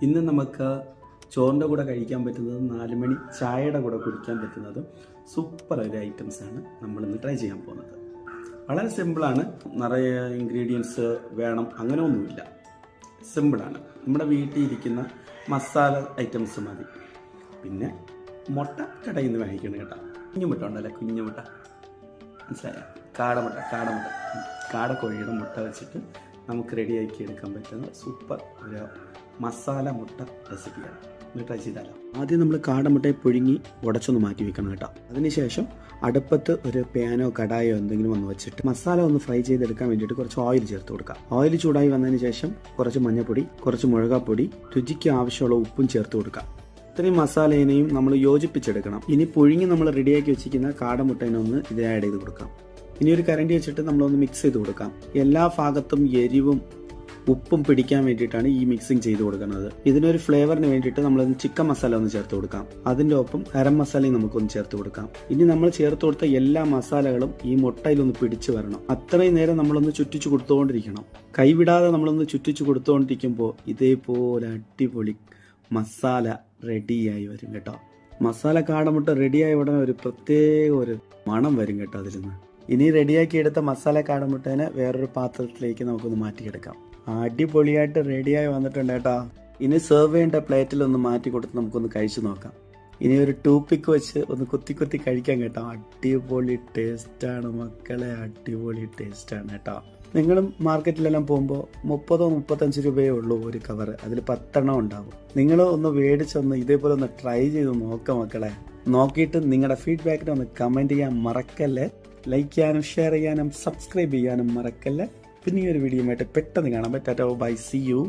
ഇന്ന് നമുക്ക് ചോറിൻ്റെ കൂടെ കഴിക്കാൻ പറ്റുന്നതും 4 മണി ചായയുടെ കൂടെ കുടിക്കാൻ പറ്റുന്നതും സൂപ്പർ ഒരു ഐറ്റംസാണ് നമ്മളിന്ന് ട്രൈ ചെയ്യാൻ പോകുന്നത്. വളരെ സിമ്പിളാണ്, നിറയെ ഇൻഗ്രീഡിയൻസ് വേണം അങ്ങനെ ഒന്നുമില്ല, സിമ്പിളാണ്. നമ്മുടെ വീട്ടിൽ ഇരിക്കുന്ന മസാല ഐറ്റംസ് മതി. പിന്നെ മുട്ട കടയിൽ നിന്ന് വാങ്ങിക്കണം കേട്ടോ. കുഞ്ഞുമുട്ട ഉണ്ടല്ലേ, കുഞ്ഞുമുട്ട മനസ്സിലായ, കാടമുട്ട കാടക്കോഴിയുടെ മുട്ട വെച്ചിട്ട് നമുക്ക് റെഡിയാക്കി എടുക്കാൻ പറ്റുന്ന സൂപ്പർ ഒരു മസാല മുട്ട റെസിപ്പിയാണ്. ട്രൈ ചെയ്താലോ. ആദ്യം നമ്മൾ കാടമുട്ടയെ പുഴുങ്ങി ഉടച്ചൊന്ന് മാറ്റി വെക്കണം കേട്ടോ. അതിനുശേഷം അടുപ്പത്ത് ഒരു പാനോ കടായോ എന്തെങ്കിലും ഒന്ന് വെച്ചിട്ട് മസാല ഒന്ന് ഫ്രൈ ചെയ്തെടുക്കാൻ വേണ്ടിയിട്ട് കുറച്ച് ഓയിൽ ചേർത്ത് കൊടുക്കാം. ഓയിൽ ചൂടായി വന്നതിന് ശേഷം കുറച്ച് മഞ്ഞൾപ്പൊടി, കുറച്ച് മുളകാപ്പൊടി, രുചിക്ക് ആവശ്യമുള്ള ഉപ്പും ചേർത്ത് കൊടുക്കാം. ഇത്രയും മസാലേനെയും നമ്മൾ യോജിപ്പിച്ചെടുക്കണം. ഇനി പുഴുങ്ങി നമ്മൾ റെഡിയാക്കി വെച്ചിരിക്കുന്ന കാടമുട്ടേനെ ഒന്ന് ഇത് ആഡ് ചെയ്ത് കൊടുക്കാം. ഇനി ഒരു കരണ്ടി വെച്ചിട്ട് നമ്മളൊന്ന് മിക്സ് ചെയ്ത് കൊടുക്കാം. എല്ലാ ഭാഗത്തും എരിവും ഉപ്പും പിടിക്കാൻ വേണ്ടിയിട്ടാണ് ഈ മിക്സിങ് ചെയ്ത് കൊടുക്കുന്നത്. ഇതിനൊരു ഫ്ലേവറിന് വേണ്ടിയിട്ട് നമ്മളൊന്ന് ചിക്കൻ മസാല ഒന്ന് ചേർത്ത് കൊടുക്കാം. അതിൻ്റെ ഒപ്പം ഗരം മസാലയും നമുക്കൊന്ന് ചേർത്ത് കൊടുക്കാം. ഇനി നമ്മൾ ചേർത്ത് കൊടുത്ത എല്ലാ മസാലകളും ഈ മുട്ടയിലൊന്ന് പിടിച്ചു വരണം. അത്രയും നേരം നമ്മളൊന്ന് ചുറ്റിച്ചു കൊടുത്തുകൊണ്ടിരിക്കണം. കൈവിടാതെ നമ്മളൊന്ന് ചുറ്റിച്ചു കൊടുത്തുകൊണ്ടിരിക്കുമ്പോൾ ഇതേപോലെ അടിപൊളി മസാല റെഡിയായി വരും കേട്ടോ. മസാല കാടമുട്ട റെഡിയായ ഉടനെ ഒരു പ്രത്യേക ഒരു മണം വരും കേട്ടോ അതിൽ നിന്ന്. ഇനി റെഡിയാക്കി എടുത്ത മസാല കാടമുട്ടേനെ വേറൊരു പാത്രത്തിലേക്ക് നമുക്കൊന്ന് മാറ്റിയെടുക്കാം. അടിപൊളിയായിട്ട് റെഡിയായി വന്നിട്ടുണ്ട് കേട്ടോ. ഇനി സെർവ് ചെയ്യേണ്ട പ്ലേറ്റിൽ ഒന്ന് മാറ്റി കൊടുത്ത് നമുക്കൊന്ന് കഴിച്ചു നോക്കാം. ഇനി ഒരു ടൂപ്പിക്ക് വെച്ച് ഒന്ന് കുത്തി കഴിക്കാൻ കേട്ടോ. അടിപൊളി ടേസ്റ്റാണ് മക്കളെ, അടിപൊളി ടേസ്റ്റാണ് കേട്ടോ. നിങ്ങളും മാർക്കറ്റിലെല്ലാം പോകുമ്പോൾ 30-35 രൂപയേ ഉള്ളൂ ഒരു കവർ. അതിൽ 10 എണ്ണം ഉണ്ടാവും. നിങ്ങൾ ഒന്ന് മേടിച്ചൊന്ന് ഇതേപോലെ ഒന്ന് ട്രൈ ചെയ്ത് നോക്കാം മക്കളെ. നോക്കിയിട്ട് നിങ്ങളുടെ ഫീഡ്ബാക്കിനെ ഒന്ന് കമൻറ്റ് ചെയ്യാൻ മറക്കല്ലേ. ലൈക്ക് ചെയ്യാനും ഷെയർ ചെയ്യാനും സബ്സ്ക്രൈബ് ചെയ്യാനും മറക്കല്ലേ. പിന്നെ ഈ ഒരു വീഡിയോ ആയിട്ട് പെട്ടെന്ന് കാണാം. Tata bye, see U.